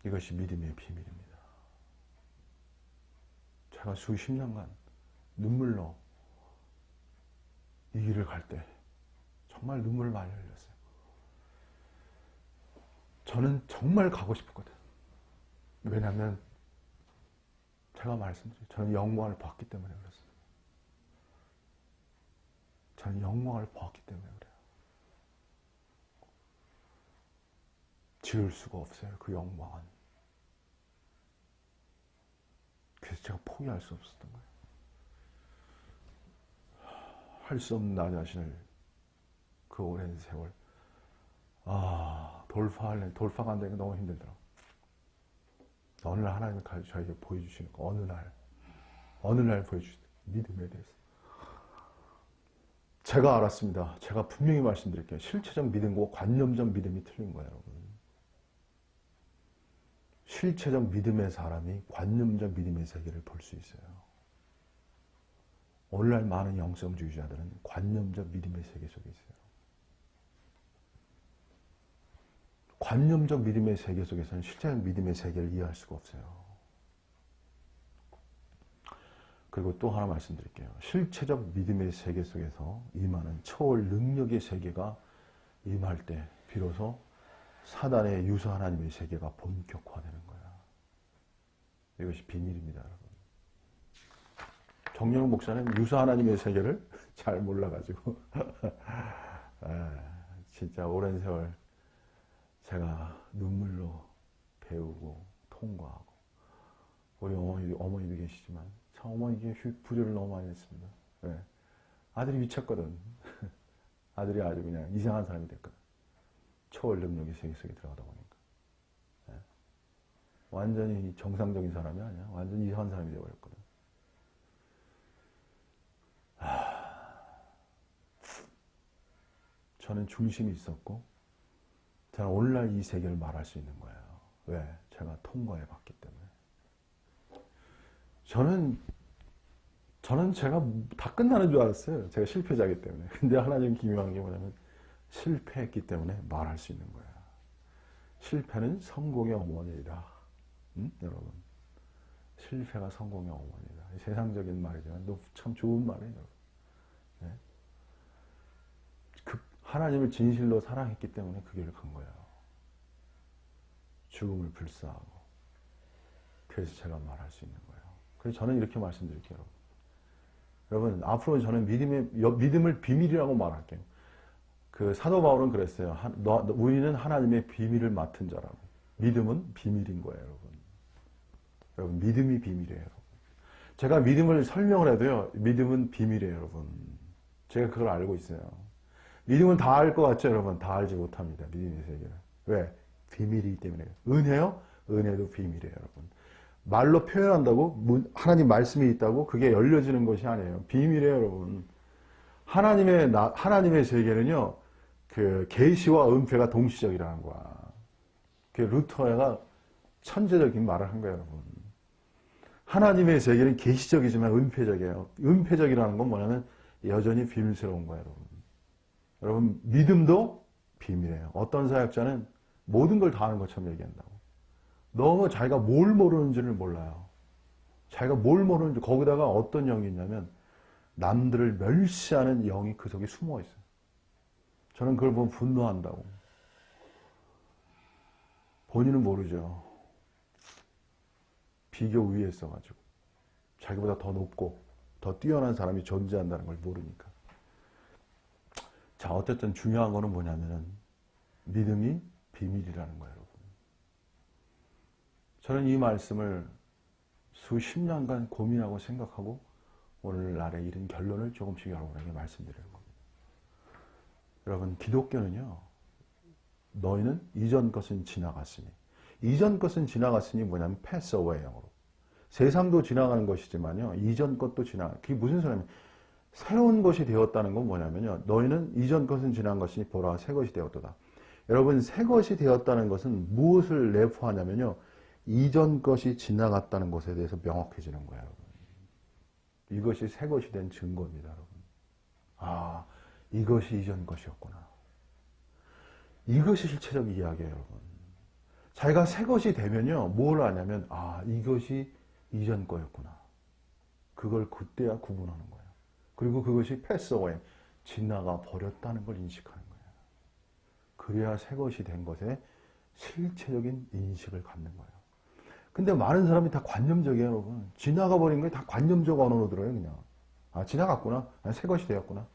A: 이것이 믿음의 비밀입니다. 제가 수십 년간 눈물로 이 길을 갈 때 정말 눈물을 많이 흘렸어요. 저는 정말 가고 싶었거든요. 왜냐하면 제가 말씀드린 저는 영광을 봤기 때문에 그렇습니다. 저는 영광을 보았기 때문에 그래요. 지울 수가 없어요, 그 영광은. 그래서 제가 포기할 수 없었던 거예요. 할 수 없는 나 자신을 그 오랜 세월 돌파가 안 되니까 너무 힘들더라고요. 어느 날 하나님이 저에게 보여주시는 거, 어느 날 보여주시는 믿음에 대해서 제가 알았습니다. 제가 분명히 말씀드릴게요. 실체적 믿음과 관념적 믿음이 틀린 거예요, 여러분. 실체적 믿음의 사람이 관념적 믿음의 세계를 볼 수 있어요. 오늘날 많은 영성주의자들은 관념적 믿음의 세계 속에 있어요. 관념적 믿음의 세계 속에서는 실체적 믿음의 세계를 이해할 수가 없어요. 그리고 또 하나 말씀드릴게요. 실체적 믿음의 세계 속에서 임하는 초월 능력의 세계가 임할 때 비로소 사단의 유서 하나님의 세계가 본격화되는 거야. 이것이 비밀입니다, 여러분. 정영훈 목사는 유서 하나님의 세계를 잘 몰라가지고 진짜 오랜 세월 제가 눈물로 배우고 통과하고, 우리 어머니도 계시지만 참 어머니께 부조를 너무 많이 했습니다. 네. 아들이 미쳤거든. 아들이 아주 그냥 이상한 사람이 됐거든. 초월 능력의 세계 속에 들어가다 보니까. 네. 완전히 정상적인 사람이 아니야. 완전히 이상한 사람이 되어버렸거든. 저는 중심이 있었고, 저는 오늘날 이 세계를 말할 수 있는 거예요. 왜? 제가 통과해 봤기 때문에. 저는 제가 다 끝나는 줄 알았어요. 제가 실패자이기 때문에. 근데 하나님 기묘한 게 뭐냐면 실패했기 때문에 말할 수 있는 거야. 실패는 성공의 어머니이다. 응? 여러분. 실패가 성공의 어머니다. 세상적인 말이지만 참 좋은 말이에요. 여러분. 네? 하나님을 진실로 사랑했기 때문에 그 길을 간 거예요. 죽음을 불사하고. 그래서 제가 말할 수 있는 거예요. 그래서 저는 이렇게 말씀드릴게요. 여러분, 앞으로 저는 믿음을 비밀이라고 말할게요. 그 사도 바울은 그랬어요. 우리는 하나님의 비밀을 맡은 자라고. 믿음은 비밀인 거예요, 여러분. 여러분, 믿음이 비밀이에요, 여러분. 제가 믿음을 설명을 해도요, 믿음은 비밀이에요, 여러분. 제가 그걸 알고 있어요. 믿음은 다 알 것 같죠, 여러분? 다 알지 못합니다, 믿음의 세계를. 왜? 비밀이기 때문에. 은혜요? 은혜도 비밀이에요, 여러분. 말로 표현한다고 하나님 말씀이 있다고 그게 열려지는 것이 아니에요. 비밀이에요, 여러분. 하나님의 세계는요, 그 계시와 은폐가 동시적이라는 거야. 그 루터가 천재적인 말을 한 거예요, 여러분. 하나님의 세계는 계시적이지만 은폐적이에요. 은폐적이라는 건 뭐냐면 여전히 비밀스러운 거예요, 여러분. 여러분, 믿음도 비밀이에요. 어떤 사역자는 모든 걸 다 아는 것처럼 얘기한다고. 너무 자기가 뭘 모르는지를 몰라요. 자기가 뭘 모르는지, 거기다가 어떤 영이 있냐면 남들을 멸시하는 영이 그 속에 숨어 있어요. 저는 그걸 보면 분노한다고. 본인은 모르죠. 비교 위에 있어가지고. 자기보다 더 높고 더 뛰어난 사람이 존재한다는 걸 모르니까. 자, 어쨌든 중요한 거는 뭐냐면은 믿음이 비밀이라는 거예요, 여러분. 저는 이 말씀을 수십 년간 고민하고 생각하고 오늘날에 이른 결론을 조금씩 여러분에게 말씀드리는 겁니다. 여러분, 기독교는요, 너희는 이전 것은 지나갔으니. 이전 것은 지나갔으니 뭐냐면 pass away 영어로. 세상도 지나가는 것이지만요, 이전 것도 그게 무슨 소리냐면 새로운 것이 되었다는 건 뭐냐면요, 너희는 이전 것은 지난 것이니 보라 새 것이 되었도다. 여러분, 새 것이 되었다는 것은 무엇을 내포하냐면요, 이전 것이 지나갔다는 것에 대해서 명확해지는 거예요, 여러분. 이것이 새 것이 된 증거입니다, 여러분. 아, 이것이 이전 것이었구나. 이것이 실체적 이야기예요, 여러분. 자기가 새 것이 되면요, 뭘 하냐면, 아, 이것이 이전 거였구나. 그걸 그때야 구분하는 거예요. 그리고 그것이 패스 어웨이, 지나가 버렸다는 걸 인식하는 거예요. 그래야 새 것이 된 것에 실체적인 인식을 갖는 거예요. 근데 많은 사람이 다 관념적이에요, 여러분. 지나가 버린 게 다 관념적 언어로 들어요, 그냥. 아, 지나갔구나. 새 것이 되었구나.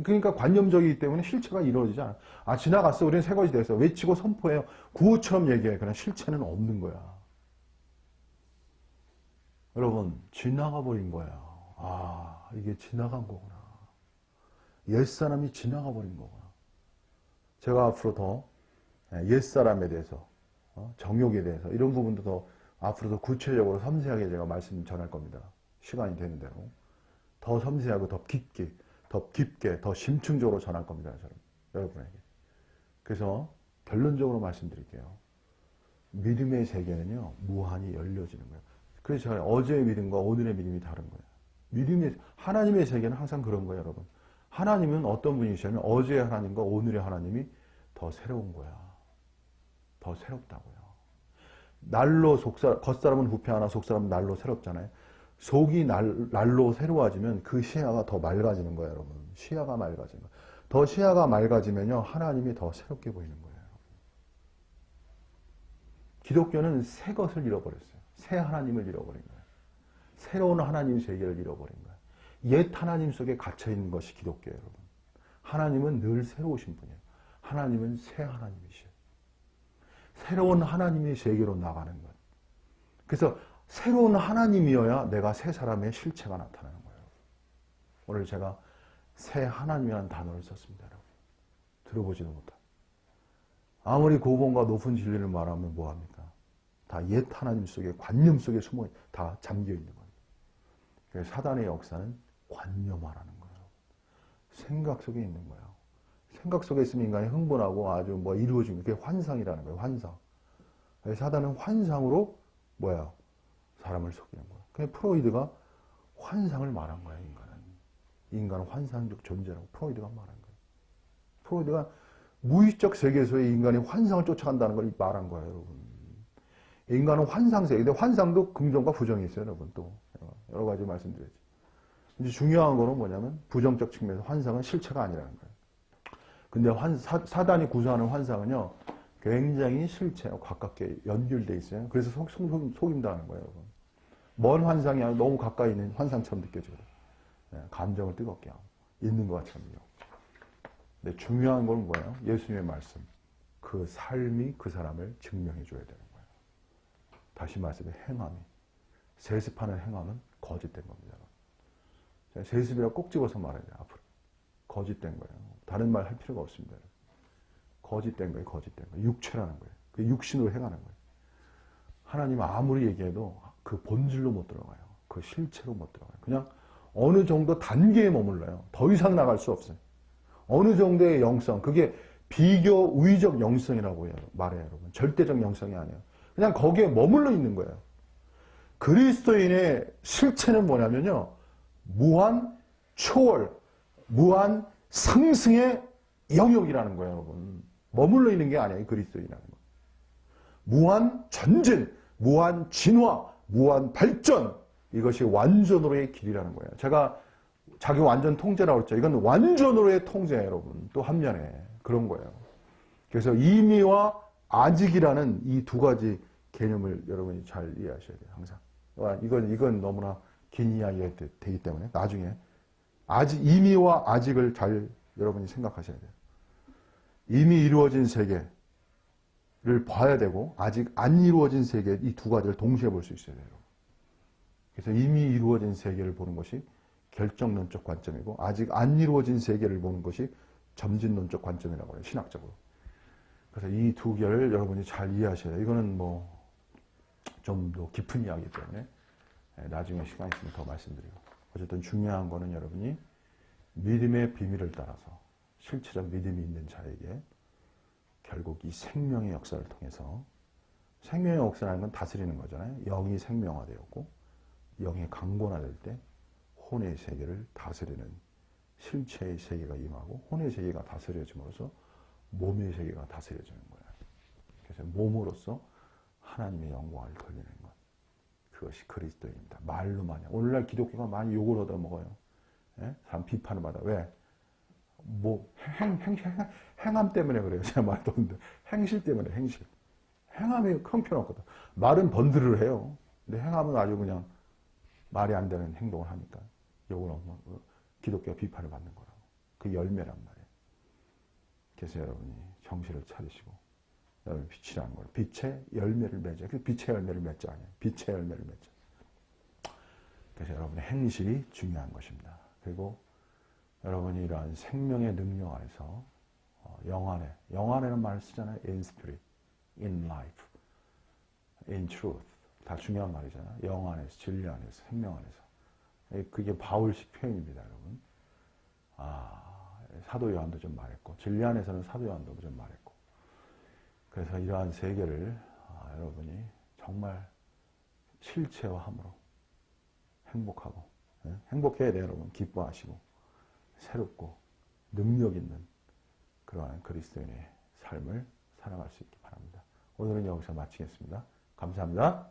A: 그러니까 관념적이기 때문에 실체가 이루어지지 않아. 아, 지나갔어. 우리는 새 것이 됐어. 외치고 선포해요. 구호처럼 얘기해. 그냥 실체는 없는 거야. 여러분, 지나가 버린 거야. 아, 이게 지나간 거구나. 옛사람이 지나가 버린 거구나. 제가 앞으로 더 옛사람에 대해서, 정욕에 대해서, 이런 부분도 더 앞으로 더 구체적으로 섬세하게 제가 말씀 전할 겁니다. 시간이 되는 대로. 더 섬세하고 더 깊게, 더 심층적으로 전할 겁니다. 여러분에게. 그래서 결론적으로 말씀드릴게요. 믿음의 세계는요, 무한히 열려지는 거예요. 그래서 제가 어제의 믿음과 오늘의 믿음이 다른 거예요. 하나님의 세계는 항상 그런 거예요, 여러분. 하나님은 어떤 분이시냐면 어제의 하나님과 오늘의 하나님이 더 새로운 거야. 더 새롭다고요. 겉사람은 후패하나 속사람은 날로 새롭잖아요. 속이 날로 새로워지면 그 시야가 더 맑아지는 거예요, 여러분. 시야가 맑아지는 거예요. 더 시야가 맑아지면요, 하나님이 더 새롭게 보이는 거예요. 기독교는 새 것을 잃어버렸어요. 새 하나님을 잃어버린 거예요. 새로운 하나님 세계를 잃어버린 거예요. 옛 하나님 속에 갇혀있는 것이 기독교예요, 여러분. 하나님은 늘 새로우신 분이에요. 하나님은 새 하나님이시에요. 새로운 하나님의 세계로 나가는 것. 그래서 새로운 하나님이어야 내가 새 사람의 실체가 나타나는 거예요. 오늘 제가 새 하나님이라는 단어를 썼습니다, 여러분. 들어보지도 못하고. 아무리 고봉과 높은 진리를 말하면 뭐합니까? 다 옛 하나님 속에, 관념 속에 다 잠겨있는 거예요. 그래서 사단의 역사는 관념화라는 거예요. 생각 속에 있는 거예요. 생각 속에 있으면 인간이 흥분하고 아주 이루어지는 게 환상이라는 거예요. 환상. 사단은 환상으로 사람을 속이는 거예요. 그래서 프로이드가 환상을 말한 거예요, 인간은. 인간은 환상적 존재라고 프로이드가 말한 거예요. 프로이드가 무의적 세계에서의 인간이 환상을 쫓아간다는 걸 말한 거예요, 여러분. 인간은 환상 세계. 근데 환상도 긍정과 부정이 있어요, 여러분. 또 여러 가지 말씀드렸죠. 이제 중요한 거는 뭐냐면 부정적 측면에서 환상은 실체가 아니라는 거예요. 근데 사단이 구사하는 환상은요, 굉장히 실체와 가깝게 연결되어 있어요. 그래서 속임당하는 거예요, 여러분. 먼 환상이 아니라 너무 가까이 있는 환상처럼 느껴지거든요. 감정을 뜨겁게 하고 있는 것처럼요. 근데 중요한 건 뭐예요? 예수님의 말씀. 그 삶이 그 사람을 증명해 줘야 되는 거예요. 다시 말씀해, 행함이. 세습하는 행함은 거짓된 겁니다. 세습이라 꼭 집어서 말해야 돼요, 앞으로. 거짓된 거예요. 다른 말 할 필요가 없습니다. 거짓된 거예요, 거짓된 거. 육체라는 거예요. 그 육신으로 행하는 거예요. 하나님 아무리 얘기해도 그 본질로 못 들어가요. 그 실체로 못 들어가요. 그냥 어느 정도 단계에 머물러요. 더 이상 나갈 수 없어요. 어느 정도의 영성, 그게 비교우위적 영성이라고 말해요, 여러분. 절대적 영성이 아니에요. 그냥 거기에 머물러 있는 거예요. 그리스도인의 실체는 뭐냐면요, 무한 초월, 무한 상승의 영역이라는 거예요, 여러분. 머물러 있는 게 아니에요, 그리스도인이라는 거. 무한 전진, 무한 진화, 무한 발전, 이것이 완전으로의 길이라는 거예요. 제가 자기 완전 통제라고 했죠. 이건 완전으로의 통제예요, 여러분. 또 한면에 그런 거예요. 그래서 이미와 아직이라는 이 두 가지 개념을 여러분이 잘 이해하셔야 돼요, 항상. 이건 너무나 긴 이야기가 되기 때문에 나중에 이미와 아직을 잘 여러분이 생각하셔야 돼요. 이미 이루어진 세계를 봐야 되고 아직 안 이루어진 세계, 이 두 가지를 동시에 볼 수 있어야 돼요. 그래서 이미 이루어진 세계를 보는 것이 결정론적 관점이고 아직 안 이루어진 세계를 보는 것이 점진론적 관점이라고 해요, 신학적으로. 그래서 이 두 개를 여러분이 잘 이해하셔야 돼요. 이거는 좀 더 깊은 이야기이기 때문에 나중에 시간 있으면 더 말씀드리고. 어쨌든 중요한 거는 여러분이 믿음의 비밀을 따라서 실체적 믿음이 있는 자에게 결국 이 생명의 역사를 통해서, 생명의 역사라는 건 다스리는 거잖아요. 영이 생명화되었고 영이 강권화될 때 혼의 세계를 다스리는 실체의 세계가 임하고 혼의 세계가 다스려짐으로써 몸의 세계가 다스려지는 거예요. 그래서 몸으로써 하나님의 영광을 돌리는 것. 그것이 그리스도입니다. 말로만요. 오늘날 기독교가 많이 욕을 얻어먹어요. 예? 사람 비판을 받아. 왜? 행함 때문에 그래요. 제가 말도 없는데. 행실 때문에, 행실. 행함이 형편없거든. 말은 번들을 해요. 근데 행함은 아주 그냥 말이 안 되는 행동을 하니까 욕을 얻어먹고 기독교가 비판을 받는 거라고. 그 열매란 말이에요. 그래서 여러분이 정신을 차리시고 여러분 빛이라는 걸, 빛의 열매를 맺어요. 그 빛의 열매를 맺자 아니에요. 빛의 열매를 맺자. 그래서 여러분의 행실이 중요한 것입니다. 그리고 여러분이 이러한 생명의 능력 안에서 영안에는 말을 쓰잖아요. In spirit, in life, in truth. 다 중요한 말이잖아요. 영 안에서, 진리 안에서, 생명 안에서. 그게 바울식 표현입니다, 여러분. 사도 요한도 좀 말했고, 진리 안에서는 사도 요한도 좀 말했고. 그래서 이러한 세계를 여러분이 정말 실체화함으로 행복하고, 행복해야 돼요, 여러분. 기뻐하시고 새롭고 능력 있는 그러한 그리스도인의 삶을 살아갈 수 있기 바랍니다. 오늘은 여기서 마치겠습니다. 감사합니다.